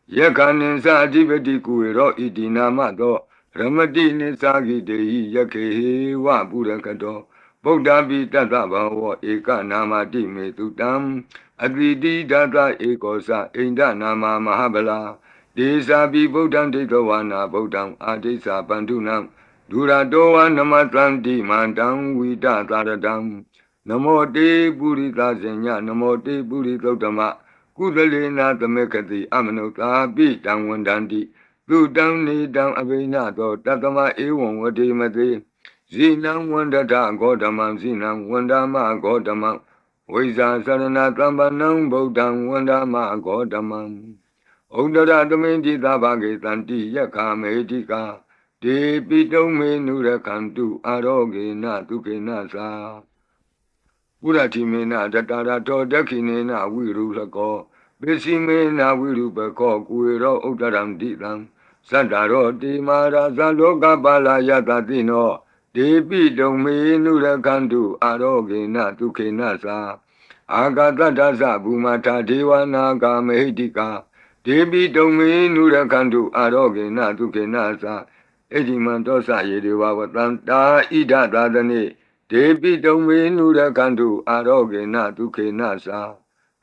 Yakaninsa Adivati Kuero Itinamato Ramati Nisagi Dei Yake Wa Burakato Bodhabi Tata Bhava Eka Namati Metutam Adviti Data Ekosa Inda Nama Mahabala Desabi Bodham Dekawana Bodham Adesa Bandunam Duradoa Namatanti Mandam Vita Taradam Namo Te Purita Zenya Namo Te Puritotama Kudalena Tamekati Amanota Bitam Wandandi Tutam Nidam Avinato Tatama Ewan Vadimati Zinam Wandata Godamam Zinam Wandama Godamam Viza Sarana Tambanam Bodham Wandama Godamam Udara Dominti Tabagi Tanti Yaka Medika De Pito Menura Kantu Aroge Natuke Nasa Uratimena Tatara Todakinena Virulako Besimena Virupako Kuiro Udaram Ditam Sadaro Timara Zaloka Bala Yatatino De Pito Menura Kantu Aroge Natuke Nasa Agata Dasa Bumata Devanaga Medika Debi Domi Nurakandu Aroge Natuke Nasa Edimantosa Yediwa Watanta Ida Dadane ဒေပိတုံမေနုရကန္တုအာရောဂေနဒုခေနသာ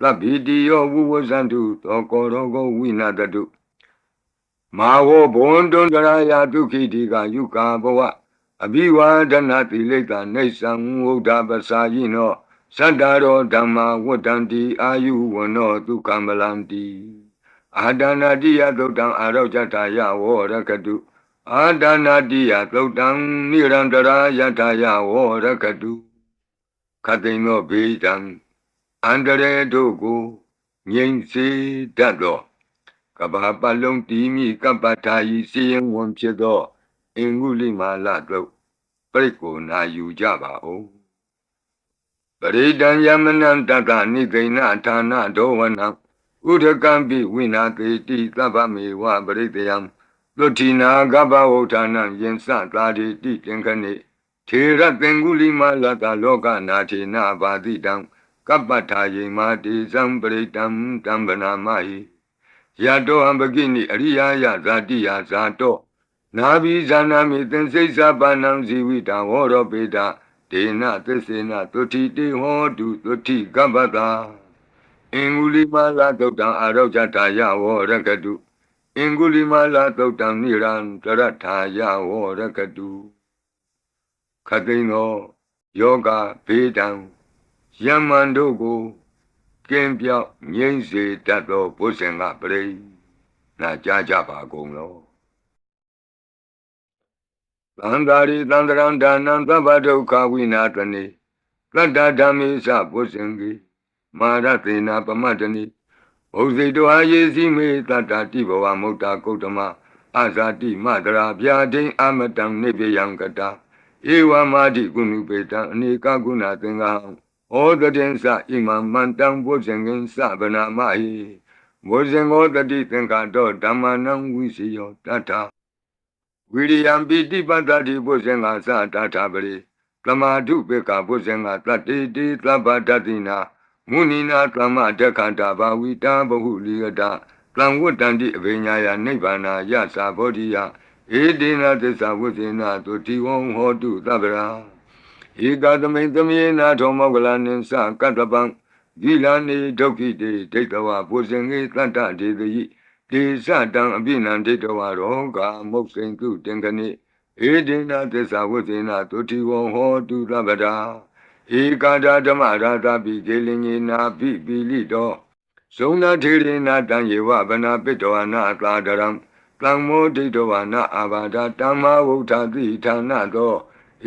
သဗ္ဗိတိယောဝုဝဇန္တုသောကောရောဂောဝိနာတတုမာဝောဘွန်တွန်တရာယဒုခိတိကယုကာဘဝအဘိဝါဒနာတိလိတနေသံဝုဒ္ဓပစာယိနောသတ္တရောဓမ္မာဝတ္တံတိအာယုဝနောဒုက္ခမလန္တိအာဒါနာတိယသုတ်တံအာရောဇတာယဝောရကတုအာဒါနာတိယသုတ်တံနိရန္တရာယထာယဝောရကတုခတိန်သောဘေးတံအန္တရေတို့ကိုငြိမ်စေတတ်သောကဘာပလုံးတီမိကပ္ပထာယီစီရင်ဝန်ဖြစ်သောအင်္ဂုလိမာလတို့ပရိကိုနာယူကြပါဦးပရိဒံယမနံတတနိသိဏဌာနဒောဝနံဥဒကံပိဝိနာတိတိသဗ္ဗမေဝပရိတယံသုတိနာကပ္ပဝဋ္ဌာနံယင်စသာတိတိတင်ခဏိထေရသင်္ဂုလိမာလတလောကနာထေနဘာတိတံကပ္ပထာယေမာတိဇံပရိတံတံဗနာမဟိယတောအံပကိနိအရိယာယဇာတိယဇာတောနာဘိဇာနာမိသင်္စိစ္ဆပါဏံဇီဝိတံဝောရောပေတဒေနသစ္စေနသုတိတေဟောတုသုတိကပ္ပတာအင်္ဂုလိမာလသုတ်တံအာရောဇတာယဝောရကတုအင်္ဂုလိမာလသုတ်တံနိရံတရထာယဝောရကတုခတိန်သောယောဂဘေးတံယမန်တို့ကိုကင်းပြောက်ငြိမ့်စေတတ်သောဘုဇင်ကပရိနာကြားကြပါကုန်လောသန္တာရိသန္တရံဒါနံသဗ္ဗဒုက္ခဝိနာတနိသတ္တဓမ္မေသဘုဇင်ကိမာရသေနာပမတ္တနိဘုဇိတောဟာယေစီမေတတ္တတိဘဝမုတ်တာကုတ္တမအဇာတိမတရာဗျာဒိအမတံနိဗ္ဗယံကတာဧဝမာတိကုဏုပေတံအနေကကုဏသင်္ဃံဩတတင်္စဣမံမန္တံဘုဇင်ကင်္စဗနာမဟိဘုဇင်္ဂောတတိသင်္ခတောဓမ္မနံဝိစီယောတတ္ထဝိရိယံပိတိပတ္တိဘုဇင်္ဂသတ္ထပရိသမာဓုပေကဘုဇင်္ဂတတ္တိတိသဗ္ဗတတိနာမုနိနာသမ္မဒက္ခတာဘာဝိတာဘဟုလိယတသံဝတ္တန္တိအဘိညာယနိဗ္ဗာနာယသဘောဓိယဧတေနသစ္စာဝုဇေနသုတိဝံဟောတုသဗ္ဗရာဧကသမိန်သမယေနာထောမောကလနိသကတ္တပံဒီလာနေဒုက္ခိတေဒိဋ္ဌဝဘုဇင်္ဂေတတ္တဒေတိဒေသတံအပိနံဒိဋ္ဌဝရောဂာမုတ်စိန်တုတင်ခဏိဧတေနသစ္စာဝုဇေနသုတိဝံဟောတုသဗ္ဗရာဧကာဒဓမ္မရာသပိကေလင်ညေနာပိပိလိတောဇုံနာထေရေနာတံယေဝဗနာပိတောနာသာဒရံသံမောဒိဋ္ဌဝနာအာဘာဒတမ္မာဝုဋ္ဌတိဌာနသော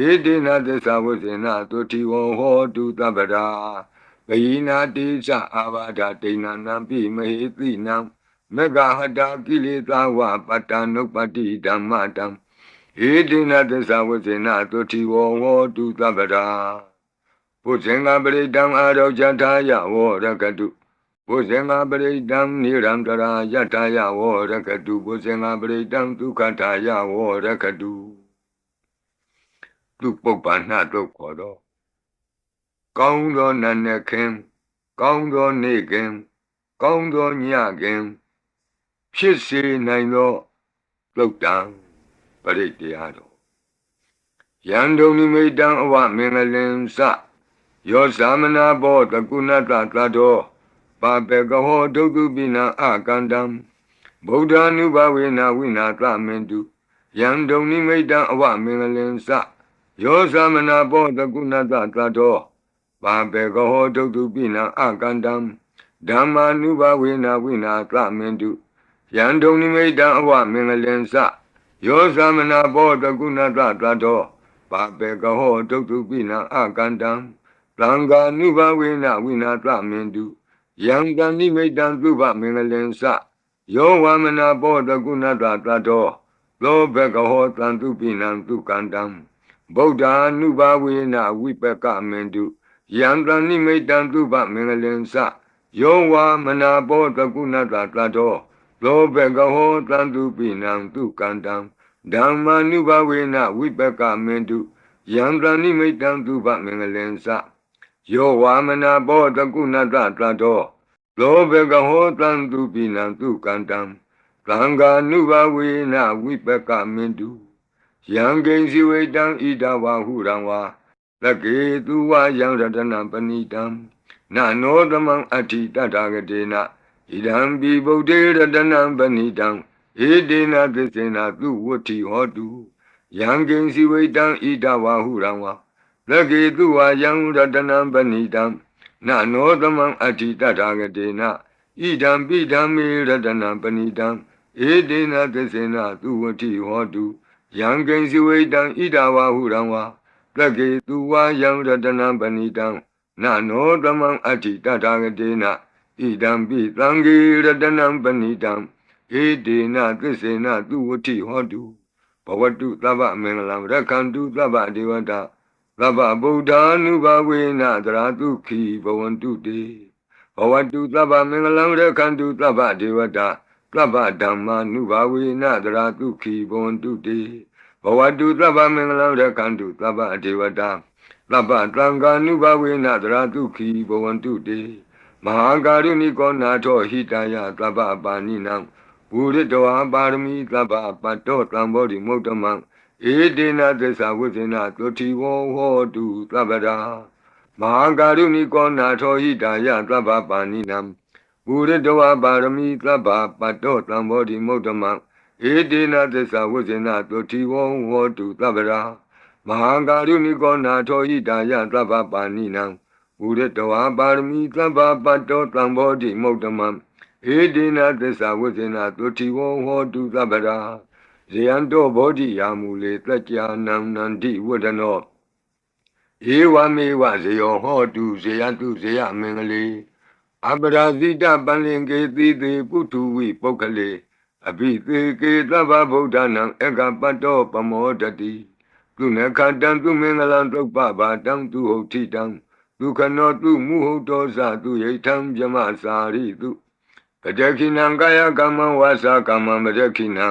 ဧတေနသစ္စာဝုဇေနသုတိဝံဟောတုသဗ္ဗရာဘယိနာတိသအာဘာဒတိဏနံပိမဟေတိနံမေဃဟတာကိလေသာဝပတ္တနုပ္ပတိဓမ္မတံဧတေနသစ္စာဝုဇေနသုတိဝံဟောတုသဗ္ဗရာဘုဇင်္ဂပရိတံအာရောဇထာယဝောရကတုဘုဇင်္ဂပရိတံနိရန္တရာယထာယဝောရကတုဘုဇင်္ဂပရိတံဒုက္ခထာယဝောရကတုသူပုပ္ပန္နတို့ခေါ်တော့ကောင်းသောနတ်နဲ့ခင်ကောင်းသောနေ့ခင်ကောင်းသောညခင်ဖြစ်စေနိုင်သောသုတ်တံပရိတရားတော်ယန္တုံနိမိတံအဝမင်္ဂလင်္စယောသမနာဘောတကုဏတသတ္တောပါပေကဟောဒုတုပိနံအကန္တံဗုဒ္ဓ ानु ဘဝေနဝိနာသမင်တုယန္တုံနိမိတံအဝမင်္ဂလင်္စယောသမနာဘောတကုဏတသတ္တောပါပေကဟောဒုတုပိနံအကန္တံဓမ္မာနုဘဝေနဝိနာသမင်တုယန္တုံနိမိတံအဝမင်္ဂလင်္စယောသမနာဘောတကုဏတသတ္တောပါပေကဟောဒုတုပိနံအကန္တံသံဃာနုဘဝေနဝိနာသမင်တုယံတန်နိမိတံသုဘမင်္ဂလင်္စယောဝမနာဘောတကုဏတသတ္တောလောဘကဟောတံတုပိနံသုကန္တံဗုဒ္ဓ ानु ဘဝေနဝိပကမင်တုယံတန်နိမိတံသုဘမင်္ဂလင်္စယောဝမနာဘောတကုဏတသတ္တောလောဘကဟောတံတုပိနံသုကန္တံဓမ္မာနုဘဝေနဝိပကမင်တုယံတန်နိမိတံသုဘမင်္ဂလင်္စယောဝမနာဘောတကုဏတသတ္တောလောဘကဟောတံတုပိနံသုကန္တံသံဃာနုဘဝေနဝိပကမင်တုယံကိဉ္စီဝေတံဣဒဝါဟုရံဝါ သကေသူဝယံရတနာပဏိတံနာနောသမံအဋ္ဌိတထာဂတေနဣဒံပိဗုဒ္ဓေရတနံပဏိတံဧတေနသစ္စေနသူဝတ္ထိဟောတုယံကိဉ္စီဝိတံဣဒဝါဟုရံဝါသကေသူဝယံရတနံပဏိတံနာနောသမံအဋ္ဌိတထာဂတေနဣဒံပိဓမ္မေရတနံပဏိတံဧတေနသစ္စေနသူဝတ္ထိဟောတုယံကိဉ္စီဝိတံဣဒဝါဟုရံဝါသကေသူဝယံရတနံပဏိတံနာနောသမံအဋ္ဌိတထာဂတေနဣဒံပိသံဃေရတနံပဏိတံဧတေနသစ္စေနသူဝတ္ထိဟောတုဘဝတုသဗ္ဗမင်္ဂလံရက္ခန္တုသဗ္ဗဒေဝတာသဗ္ဗဗုဒ္ဓ ानु ဘဝေနသရတုခိဘဝန္တုတေဘဝတုသဗ္ဗမင်္ဂလံရက္ခန္တုသဗ္ဗဒေဝတာသဗ္ဗဓမ္မာနုဘဝေနသရတုခိဘဝန္တုတေဘဝတုသဗ္ဗမင်္ဂလံရက္ခန္တုသဗ္ဗဒေဝတာသဗ္ဗသံဃာနုဘဝေနသရတုခိဘဝန္တုတေမဟာကာရုဏိကောနာထောဟိတယသဗ္ဗပါဏိနံဘူရိတဝါပါရမီသဗ္ဗပတ္တောသံဘောဓိမုဒ္ဓမံဧတေနသစ္စာဝိသေနသုတိဝောဟောတုသဗ္ဗရာမဟာကာရုဏိကောနာထောဟိတယသဗ္ဗပါဏိနံဘူရိတဝါပါရမီသဗ္ဗပတ္တောသံဘောဓိမုဒ္ဓမံဧတေနသစ္စာဝိသေနသုတိဝောဟောတုသဗ္ဗရာမဟာကာရုဏိကောနာထောဟိတယသဗ္ဗပါဏိနံဘူရိတဝါပါရမီသဗ္ဗပတ္တောသံဘောဓိမုဒ္ဓမံဧတေနသစ္စာဝိသေနသုတိဝောဟောတုသဗ္ဗရာဇေယံတောဘောဓိယာမူလေတကြာနံနန္တိဝဒနောဧဝမေဝဇေယောဟောတုဇေယတုဇေယမင်္ဂလေအပရာဇိတပလင်ကေတိတေပုထုဝိပုဂ္ဂလေအဘိသေကေသဗ္ဗဗုဒ္ဓနာဧကပတ္တောပမောတတိသူနခတံသူမင်္ဂလံသုပ္ပဘာတံသူဟုတ်ထိတံသူခနောသူမုဟုတ်တောဇသူယိထံဗြမစာရိတုပတခိနံကာယကမ္မဝါစာကမ္မပတခိနံ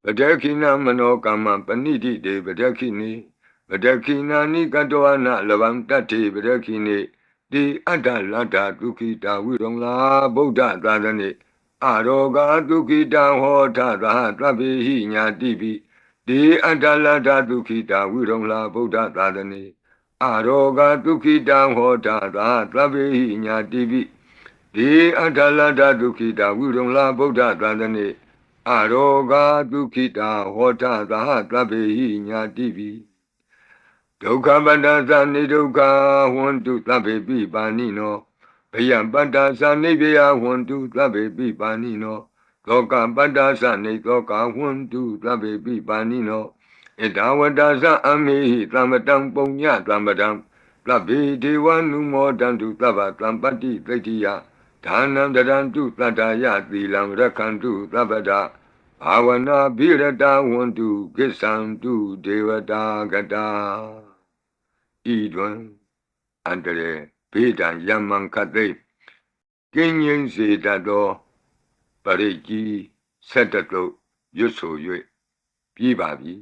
ပတခိနံမနောကမ္မပဏိတိတေပတခိနေပတခိနာနိကတောအနလဗံတတ္တိပတခိနေတိအတ္တလတ္တဒုခိတာဝိရုံလာဗုဒ္ဓသာသနေအရောဂဒုခိတံဟောထသဟသဗ္ဗေဟိညာတိပိတိအတ္တလတ္တဒုခိတာဝိရုံလာဗုဒ္ဓသာသနေအရောဂဒုခိတံဟောထသဟသဗ္ဗေဟိညာတိပိဒီအတ္တလတ္တဒုခိတာဝိရုံလာဗုဒ္ဓသာသနေအရောဂဒုခိတာဟောထသဟသဗ္ဗေဟိညာတိပိဒုက္ခပတ္တသနိဒုက္ခဟွန္တုသဗ္ဗေပိပါဏိနောဘယံပတ္တသနိဗ္ဗယဟွန္တုသဗ္ဗေပိပါဏိနောသောကပတ္တသနိသောကဟွန္တုသဗ္ဗေပိပါဏိနောဣဒဝတ္တသအမေဟိသမ္ပတံပုညသမ္ပတံသဗ္ဗေဒေဝနုမောတံတုသဗ္ဗသံပတ္တိသိတ္တိယဒါနံတရံတုသတ္တယသီလံရက္ခန္တုသဗ္ဗဒဘာဝနာဘိရတဝန္တုကိစ္ဆံတုဒေဝတာဂတာဤတွင်အန္တရေဘေးဒံယမံခတ်သိကင်းငြိမ်းစေတတ်သောပရိကြီးဆက်တတ်သို့ရွတ်ဆို၍ပြီးပါပြီ